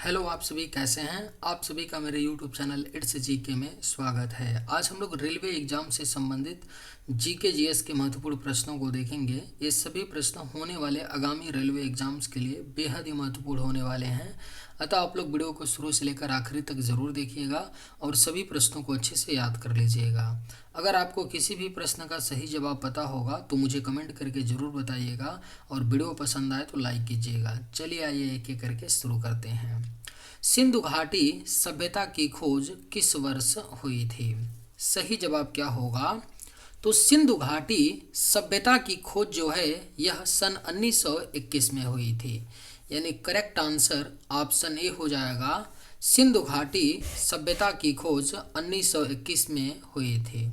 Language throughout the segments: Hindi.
हेलो, आप सभी कैसे हैं। आप सभी का मेरे यूट्यूब चैनल इट्स जीके में स्वागत है। आज हम लोग रेलवे एग्जाम से संबंधित जीके जीएस के महत्वपूर्ण प्रश्नों को देखेंगे। ये सभी प्रश्न होने वाले आगामी रेलवे एग्जाम्स के लिए बेहद ही महत्वपूर्ण होने वाले हैं। अतः आप लोग वीडियो को शुरू से लेकर आखिरी तक ज़रूर देखिएगा और सभी प्रश्नों को अच्छे से याद कर लीजिएगा। अगर आपको किसी भी प्रश्न का सही जवाब पता होगा तो मुझे कमेंट करके ज़रूर बताइएगा और वीडियो पसंद आए तो लाइक कीजिएगा। चलिए आइए एक एक करके शुरू करते हैं। सिंधु घाटी सभ्यता की खोज किस वर्ष हुई थी? सही जवाब क्या होगा? तो सिंधु घाटी सभ्यता की खोज जो है यह सन 1921 में हुई थी। यानी करेक्ट आंसर ऑप्शन ए हो जाएगा। सिंधु घाटी सभ्यता की खोज 1921 में हुई थी।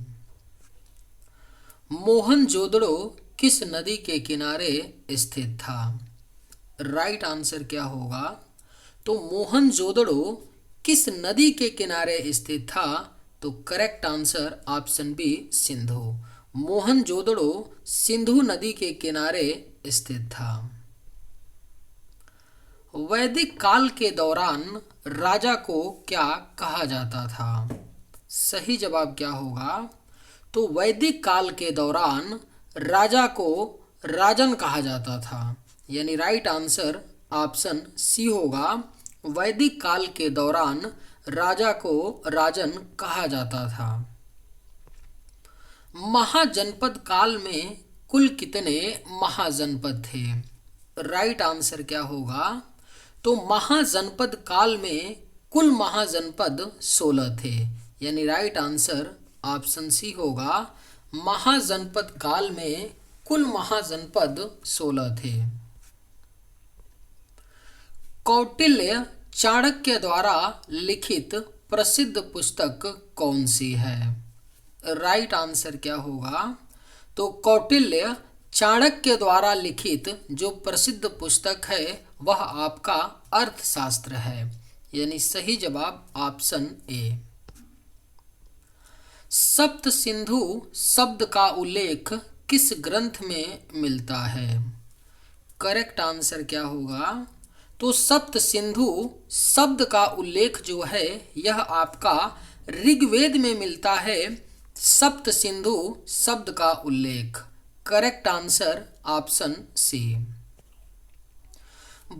मोहनजोदड़ो किस नदी के किनारे स्थित था? राइट आंसर क्या होगा? तो मोहनजोदड़ो किस नदी के किनारे स्थित था? तो correct answer option B Sindhu. Mohenjodaro Sindhu नदी के किनारे स्थित था। वैदिक काल के दौरान राजा को क्या कहा जाता था? सही जवाब क्या होगा? तो वैदिक काल के दौरान राजा को राजन कहा जाता था। यानी राइट आंसर ऑप्शन सी होगा। वैदिक काल के दौरान राजा को राजन कहा जाता था। महाजनपद काल में कुल कितने महाजनपद थे? राइट आंसर क्या होगा? तो महाजनपद काल में कुल महाजनपद 16 थे। यानी राइट आंसर ऑप्शन सी होगा। महाजनपद काल में कुल महाजनपद 16 थे। कौटिल्य चाणक्य द्वारा लिखित प्रसिद्ध पुस्तक कौन सी है? राइट आंसर क्या होगा? तो कौटिल्य चाणक्य द्वारा लिखित जो प्रसिद्ध पुस्तक है वह आपका अर्थशास्त्र है। यानी सही जवाब ऑप्शन ए। सप्त सिंधु शब्द का उल्लेख किस ग्रंथ में मिलता है? करेक्ट आंसर क्या होगा? तो सप्त सिंधु शब्द का उल्लेख जो है यह आपका ऋग्वेद में मिलता है। सप्त सिंधु शब्द का उल्लेख करेक्ट आंसर ऑप्शन सी।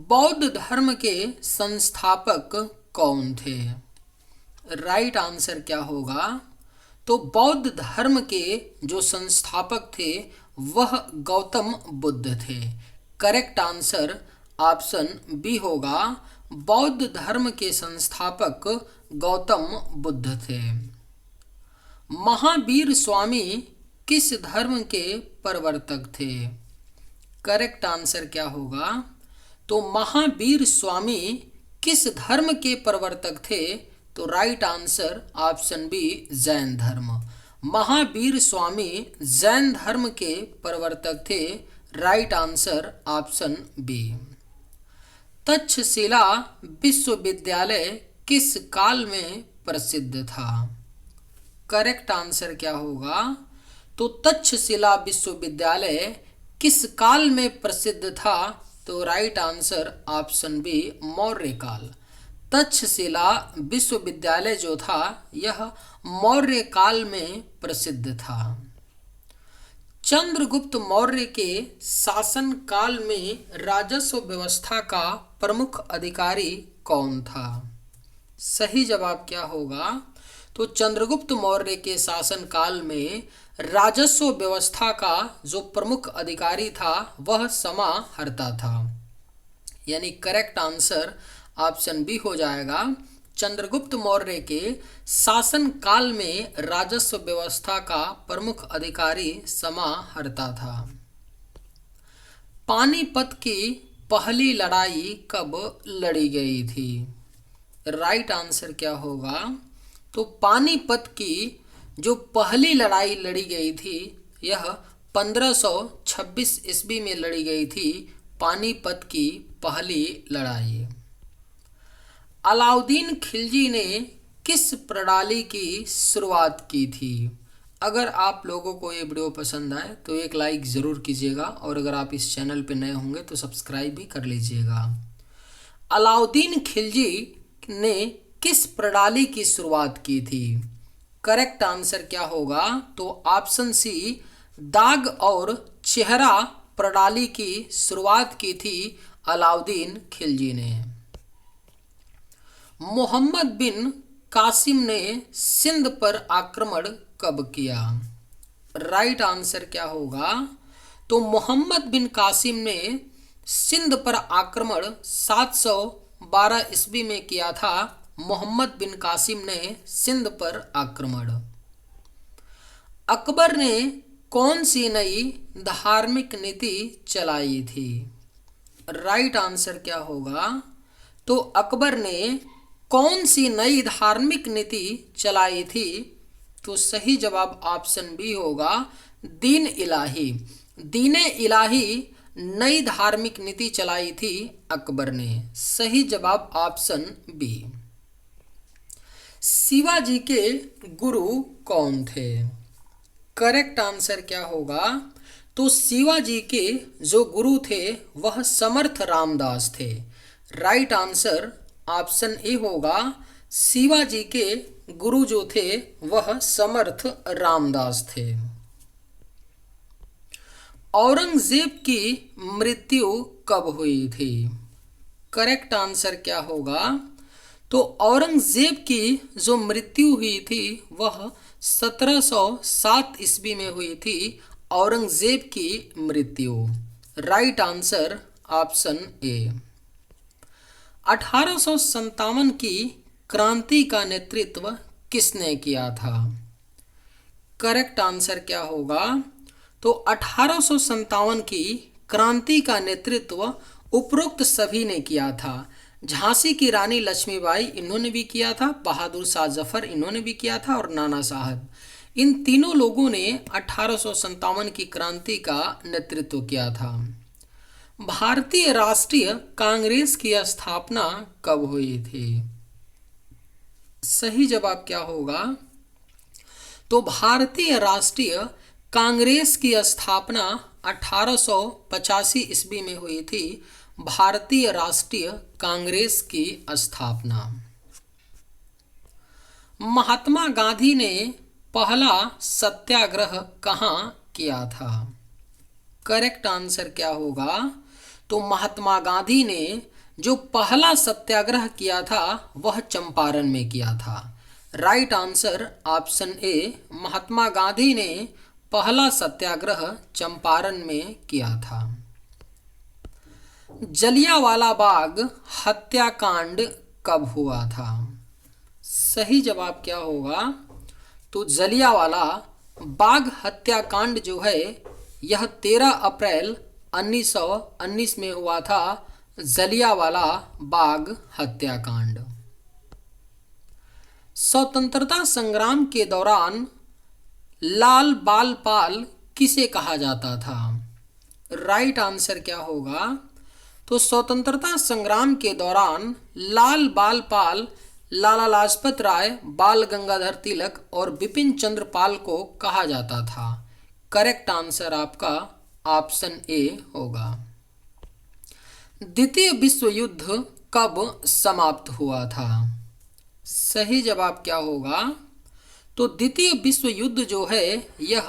बौद्ध धर्म के संस्थापक कौन थे? राइट आंसर क्या होगा? तो बौद्ध धर्म के जो संस्थापक थे वह गौतम बुद्ध थे। करेक्ट आंसर ऑप्शन बी होगा। बौद्ध धर्म के संस्थापक गौतम बुद्ध थे। महावीर स्वामी किस धर्म के प्रवर्तक थे? करेक्ट आंसर क्या होगा? तो महावीर स्वामी किस धर्म के प्रवर्तक थे? तो right answer option B Jain धर्म। महावीर स्वामी जैन धर्म के प्रवर्तक थे। Right answer option B. Takshashila विश्वविद्यालय किस काल में प्रसिद्ध था? करेक्ट आंसर क्या होगा? तो तक्षशिला विश्वविद्यालय किस काल में प्रसिद्ध था? तो right answer option B Maurya काल। तक्षशिला विश्वविद्यालय जो था यह मौर्य काल में प्रसिद्ध था। चंद्रगुप्त मौर्य के शासन काल में राजस्व व्यवस्था का प्रमुख अधिकारी कौन था? सही जवाब क्या होगा? तो चंद्रगुप्त मौर्य के शासन काल में राजस्व व्यवस्था का जो प्रमुख अधिकारी था वह समाहर्ता था। यानी करेक्ट आंसर ऑप्शन बी हो जाएगा। चंद्रगुप्त मौर्य के शासन काल में राजस्व व्यवस्था का प्रमुख अधिकारी समाहर्ता था। पानीपत की पहली लड़ाई कब लड़ी गई थी? राइट आंसर क्या होगा? तो पानीपत की जो पहली लड़ाई लड़ी गई थी यह 1526 ईस्वी में लड़ी गई थी। पानीपत की पहली लड़ाई। अलाउद्दीन खिलजी ने किस प्रणाली की शुरुआत की थी? अगर आप लोगों को ये वीडियो पसंद आए तो एक लाइक ज़रूर कीजिएगा और अगर आप इस चैनल पर नए होंगे तो सब्सक्राइब भी कर लीजिएगा। अलाउद्दीन खिलजी ने किस प्रणाली की शुरुआत की थी? करेक्ट आंसर क्या होगा? तो ऑप्शन सी, दाग और चेहरा प्रणाली की शुरुआत की थी अलाउद्दीन खिलजी ने। मोहम्मद बिन कासिम ने सिंध पर आक्रमण कब किया? राइट आंसर क्या होगा? तो मोहम्मद बिन कासिम ने सिंध पर आक्रमण 712 ईस्वी में किया था। मोहम्मद बिन कासिम ने सिंध पर आक्रमण। अकबर ने कौन सी नई धार्मिक नीति चलाई थी? राइट आंसर क्या होगा? तो अकबर ने कौन सी नई धार्मिक नीति चलाई थी? तो सही जवाब ऑप्शन बी होगा, दीन इलाही। दीन इलाही नई धार्मिक नीति चलाई थी अकबर ने। सही जवाब ऑप्शन बी। शिवाजी के गुरु कौन थे? करेक्ट आंसर क्या होगा? तो शिवाजी के जो गुरु थे वह समर्थ रामदास थे। राइट आंसर ऑप्शन ए होगा, शिवाजी के गुरु जो थे वह समर्थ रामदास थे। औरंगजेब की मृत्यु कब हुई थी? करेक्ट आंसर क्या होगा? तो औरंगजेब की जो मृत्यु हुई थी वह 1707 ईस्वी में हुई थी। औरंगजेब की मृत्यु। Right answer option A. 1857 की क्रांति का नेतृत्व किसने किया था? करेक्ट आंसर क्या होगा? तो 1857 की क्रांति का नेतृत्व उपरोक्त सभी ने किया था। झांसी की रानी लक्ष्मीबाई इन्होंने भी किया था, बहादुर शाह जफर इन्होंने भी किया था, और नाना साहब। इन तीनों लोगों ने 1857 की क्रांति का नेतृत्व किया था। भारतीय राष्ट्रीय कांग्रेस की स्थापना कब हुई थी? सही जवाब क्या होगा? तो भारतीय राष्ट्रीय कांग्रेस की स्थापना 1885 ईस्वी में हुई थी। भारतीय राष्ट्रीय कांग्रेस की स्थापना। महात्मा गांधी ने पहला सत्याग्रह कहाँ किया था? करेक्ट आंसर क्या होगा? तो महात्मा गांधी ने जो पहला सत्याग्रह किया था वह चंपारण में किया था। Right answer option A, Mahatma Gandhi ने पहला सत्याग्रह चंपारण में किया था। जलियांवाला बाग हत्याकांड कब हुआ था? सही जवाब क्या होगा? तो जलियांवाला बाग हत्याकांड जो है यह 13 अप्रैल 1919 में हुआ था। जलियांवाला बाग हत्याकांड। स्वतंत्रता संग्राम के दौरान लाल बाल पाल किसे कहा जाता था? राइट आंसर क्या होगा? तो स्वतंत्रता संग्राम के दौरान लाल बाल पाल लाला लाजपत राय, बाल गंगाधर तिलक और बिपिन चंद्र पाल को कहा जाता था। करेक्ट आंसर आपका ऑप्शन ए होगा। द्वितीय विश्व युद्ध कब समाप्त हुआ था? सही जवाब क्या होगा? तो द्वितीय विश्व युद्ध जो है यह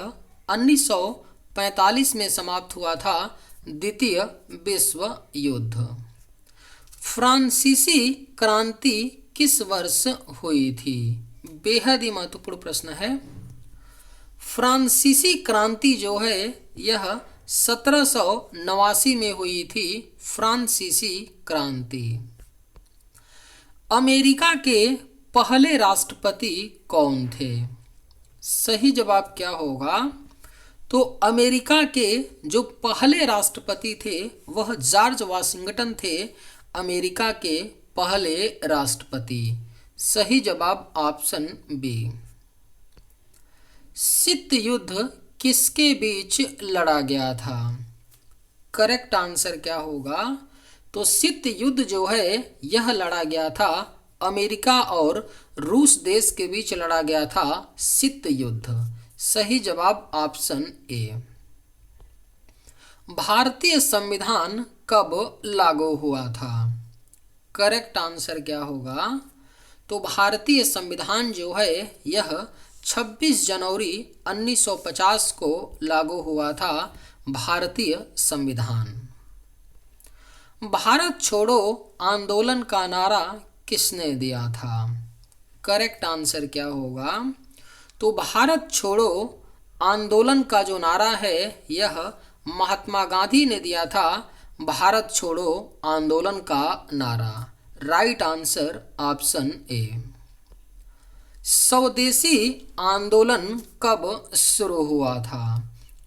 1945 में समाप्त हुआ था। द्वितीय विश्व युद्ध। फ्रांसीसी क्रांति किस वर्ष हुई थी? बेहद ही महत्वपूर्ण प्रश्न है। फ्रांसीसी क्रांति जो है यह 1789 में हुई थी। फ्रांसीसी क्रांति। अमेरिका के पहले राष्ट्रपति कौन थे? सही जवाब क्या होगा? तो अमेरिका के जो पहले राष्ट्रपति थे वह जॉर्ज वाशिंगटन थे। अमेरिका के पहले राष्ट्रपति। सही जवाब ऑप्शन बी। शीत युद्ध किसके बीच लड़ा गया था? करेक्ट आंसर क्या होगा? तो शीत युद्ध जो है यह लड़ा गया था अमेरिका और रूस देश के बीच लड़ा गया था शीत युद्ध। सही जवाब ऑप्शन ए। भारतीय संविधान कब लागू हुआ था? करेक्ट आंसर क्या होगा? तो भारतीय संविधान जो है यह 26 जनवरी 1950 को लागू हुआ था। भारतीय संविधान। भारत छोड़ो आंदोलन का नारा किसने दिया था? करेक्ट आंसर क्या होगा? तो भारत छोड़ो आंदोलन का जो नारा है यह महात्मा गांधी ने दिया था। भारत छोड़ो आंदोलन का नारा। Right answer option A. स्वदेशी आंदोलन कब शुरू हुआ था?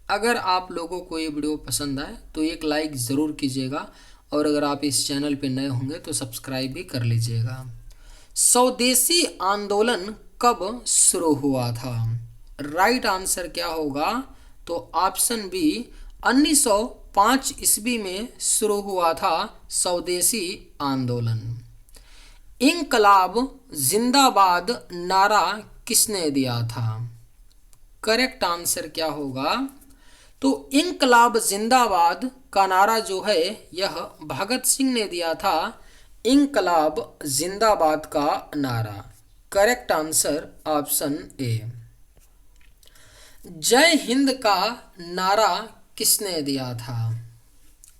अगर आप लोगों को ये वीडियो पसंद आए तो एक लाइक ज़रूर कीजिएगा और अगर आप इस चैनल पर नए होंगे तो सब्सक्राइब भी कर लीजिएगा। स्वदेशी आंदोलन कब शुरू हुआ था? राइट आंसर क्या होगा? तो ऑप्शन बी 1905 ईस्वी में शुरू हुआ था स्वदेशी आंदोलन। इंकलाब जिंदाबाद नारा किसने दिया था? करेक्ट आंसर क्या होगा? तो इंकलाब जिंदाबाद का नारा जो है यह भगत सिंह ने दिया था। इंकलाब जिंदाबाद का नारा। Correct answer option A. जय हिंद का नारा किसने दिया था?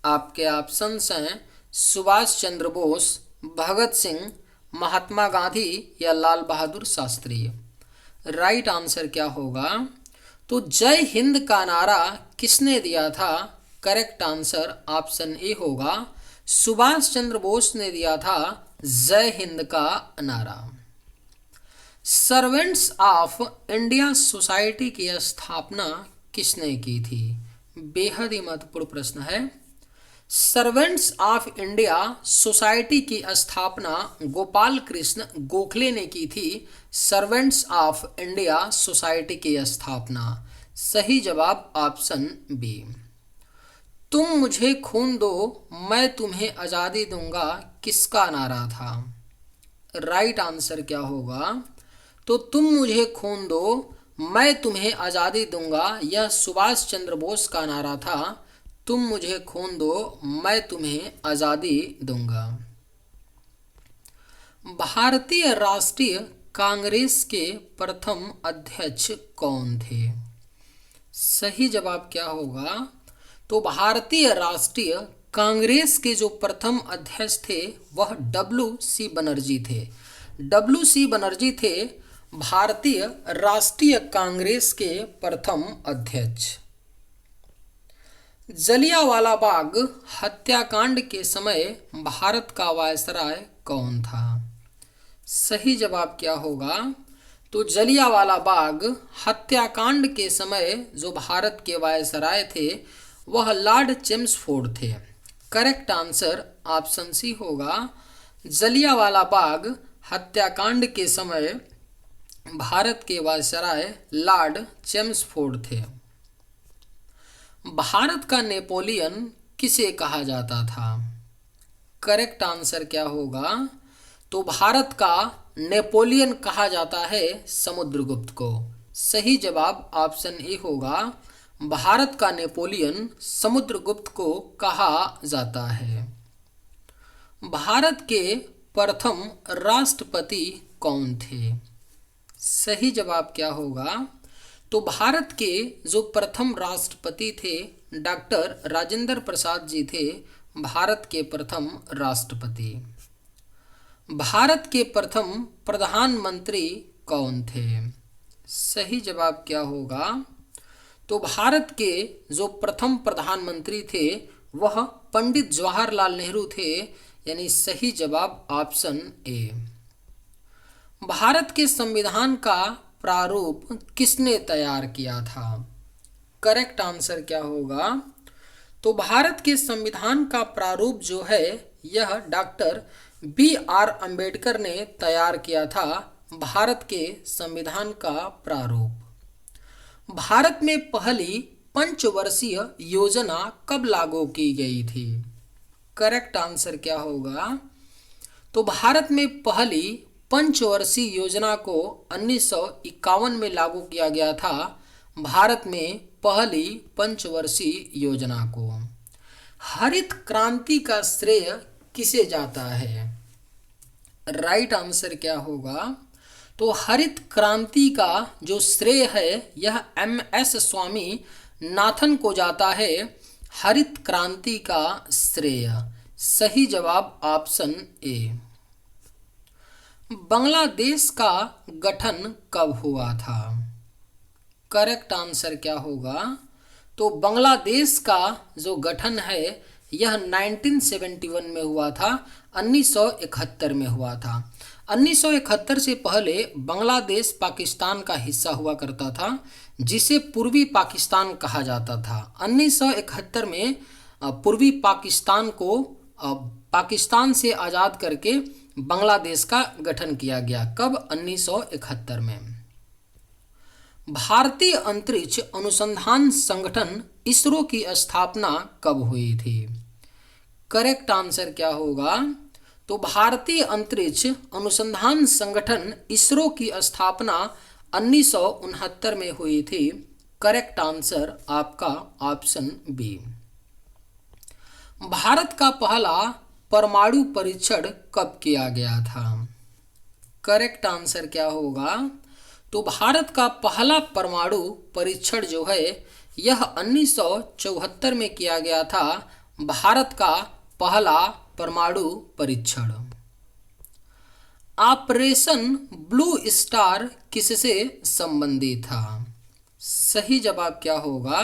आपके ऑप्शंस हैं सुभाष चंद्र बोस, भगत सिंह, महात्मा गांधी या लाल बहादुर शास्त्री। राइट आंसर क्या होगा? तो जय हिंद का नारा किसने दिया था? करेक्ट आंसर ऑप्शन ए होगा। सुभाष चंद्र बोस ने दिया था जय हिंद का नारा। सर्वेंट्स ऑफ इंडिया सोसाइटी की स्थापना किसने की थी? बेहद ही महत्वपूर्ण प्रश्न है। सर्वेंट्स ऑफ इंडिया सोसाइटी की स्थापना गोपाल कृष्ण गोखले ने की थी। सर्वेंट्स ऑफ इंडिया सोसाइटी की स्थापना। सही जवाब ऑप्शन बी। तुम मुझे खून दो मैं तुम्हें आज़ादी दूंगा किसका नारा था? राइट आंसर क्या होगा? तो तुम मुझे खून दो मैं तुम्हें आज़ादी दूंगा यह सुभाष चंद्र बोस का नारा था। तुम मुझे खून दो मैं तुम्हें आज़ादी दूंगा। भारतीय राष्ट्रीय कांग्रेस के प्रथम अध्यक्ष कौन थे? सही जवाब क्या होगा? तो भारतीय राष्ट्रीय कांग्रेस के जो प्रथम अध्यक्ष थे वह W.C. बनर्जी थे। W.C. बनर्जी थे भारतीय राष्ट्रीय कांग्रेस के प्रथम अध्यक्ष। जलियांवाला बाग हत्याकांड के समय भारत का वायसराय कौन था? सही जवाब क्या होगा? तो जलियांवाला बाग हत्याकांड के समय जो भारत के वायसराय थे वह लॉर्ड चेम्सफोर्ड थे। करेक्ट आंसर ऑप्शन सी होगा। जलियांवाला बाग हत्याकांड के समय भारत के वायसराय लॉर्ड चेम्सफोर्ड थे। भारत का नेपोलियन किसे कहा जाता था? करेक्ट आंसर क्या होगा? तो भारत का नेपोलियन कहा जाता है समुद्रगुप्त को। सही जवाब ऑप्शन ए होगा। भारत का नेपोलियन समुद्रगुप्त को कहा जाता है। भारत के प्रथम राष्ट्रपति कौन थे? सही जवाब क्या होगा? तो भारत के जो प्रथम राष्ट्रपति थे डॉक्टर राजेंद्र प्रसाद जी थे भारत के प्रथम राष्ट्रपति। भारत के प्रथम प्रधानमंत्री कौन थे? सही जवाब क्या होगा? तो भारत के जो प्रथम प्रधानमंत्री थे वह पंडित जवाहरलाल नेहरू थे। यानी सही जवाब ऑप्शन ए। भारत के संविधान का प्रारूप किसने तैयार किया था? करेक्ट आंसर क्या होगा? तो भारत के संविधान का प्रारूप जो है यह डॉक्टर B.R. अम्बेडकर ने तैयार किया था। भारत के संविधान का प्रारूप। भारत में पहली पंचवर्षीय योजना कब लागू की गई थी? करेक्ट आंसर क्या होगा? तो भारत में पहली पंचवर्षीय योजना को 1951 में लागू किया गया था। भारत में पहली पंचवर्षीय योजना को। हरित क्रांति का श्रेय किसे जाता है? राइट आंसर क्या होगा? तो हरित क्रांति का जो श्रेय है यह MS स्वामीनाथन को जाता है। हरित क्रांति का श्रेय। सही जवाब ऑप्शन ए। बांग्लादेश का गठन कब हुआ था? करेक्ट आंसर क्या होगा? तो बांग्लादेश का जो गठन है यह 1971 में हुआ था, 1971 में हुआ था। 1971 से पहले बांग्लादेश पाकिस्तान का हिस्सा हुआ करता था, जिसे पूर्वी पाकिस्तान कहा जाता था। 1971 में पूर्वी पाकिस्तान को पाकिस्तान से आज़ाद करके बांग्लादेश का गठन किया गया। कब? 1971 में। भारतीय अंतरिक्ष अनुसंधान संगठन इसरो की स्थापना कब हुई थी? करेक्ट आंसर क्या होगा? तो भारतीय अंतरिक्ष अनुसंधान संगठन इसरो की स्थापना 1969 में हुई थी। करेक्ट आंसर आपका ऑप्शन बी। भारत का पहला परमाणु परीक्षण कब किया गया था? करेक्ट आंसर क्या होगा? तो भारत का पहला परमाणु परीक्षण जो है यह 1974 में किया गया था। भारत का पहला परमाणु परीक्षण। ऑपरेशन ब्लू स्टार किससे संबंधित था? सही जवाब क्या होगा?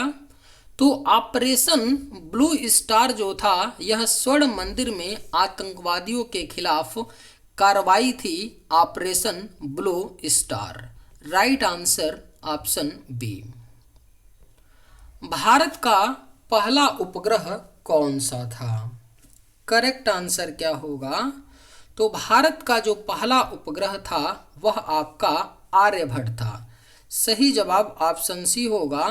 तो ऑपरेशन ब्लू स्टार जो था यह स्वर्ण मंदिर में आतंकवादियों के खिलाफ कार्रवाई थी। Operation blue star. Right answer option B. Bharat का पहला उपग्रह कौन सा था? करेक्ट आंसर क्या होगा? तो भारत का जो पहला उपग्रह था वह आपका आर्यभट्ट था। सही जवाब ऑप्शन सी होगा।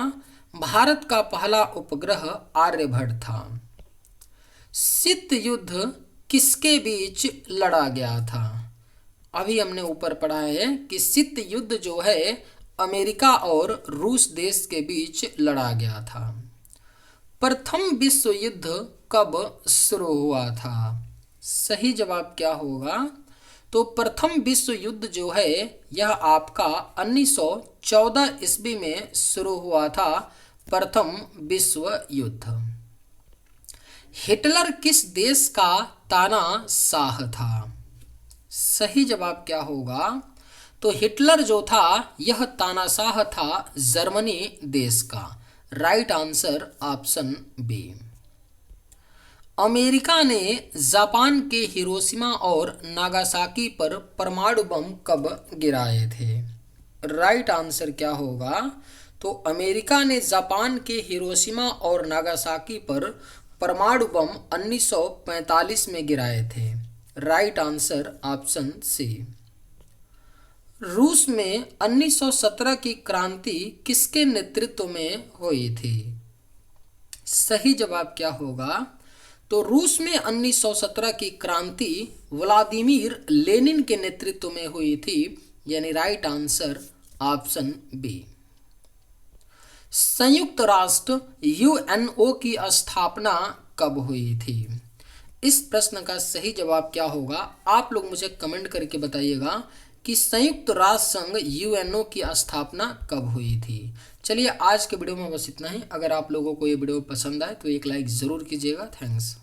भारत का पहला उपग्रह आर्यभट्ट था। शीत युद्ध किसके बीच लड़ा गया था? अभी हमने ऊपर पढ़ा है कि शीत युद्ध जो है अमेरिका और रूस देश के बीच लड़ा गया था। प्रथम विश्व युद्ध कब शुरू हुआ था? सही जवाब क्या होगा? तो प्रथम विश्व युद्ध जो है यह आपका 1914 ईस्वी में शुरू हुआ था। प्रथम विश्व युद्ध। हिटलर किस देश का तानाशाह था? सही जवाब क्या होगा? तो हिटलर जो था यह तानाशाह था जर्मनी देश का। Right answer option B. America ने जापान के हिरोशिमा और नागासाकी पर परमाणु बम कब गिराए थे? राइट आंसर क्या होगा? तो अमेरिका ने जापान के हिरोशिमा और नागासाकी पर परमाणु बम 1945 में गिराए थे। Right answer option C. रूस में 1917 की क्रांति किसके नेतृत्व में हुई थी? सही जवाब क्या होगा? तो रूस में 1917 की क्रांति व्लादिमीर लेनिन के नेतृत्व में हुई थी, यानी राइट आंसर ऑप्शन बी। संयुक्त राष्ट्र यूएनओ की स्थापना कब हुई थी? इस प्रश्न का सही जवाब क्या होगा? आप लोग मुझे कमेंट करके बताइएगा कि संयुक्त राष्ट्र संघ यूएनओ की स्थापना कब हुई थी। चलिए आज के वीडियो में बस इतना ही। अगर आप लोगों को ये वीडियो पसंद आए तो एक लाइक ज़रूर कीजिएगा। थैंक्स।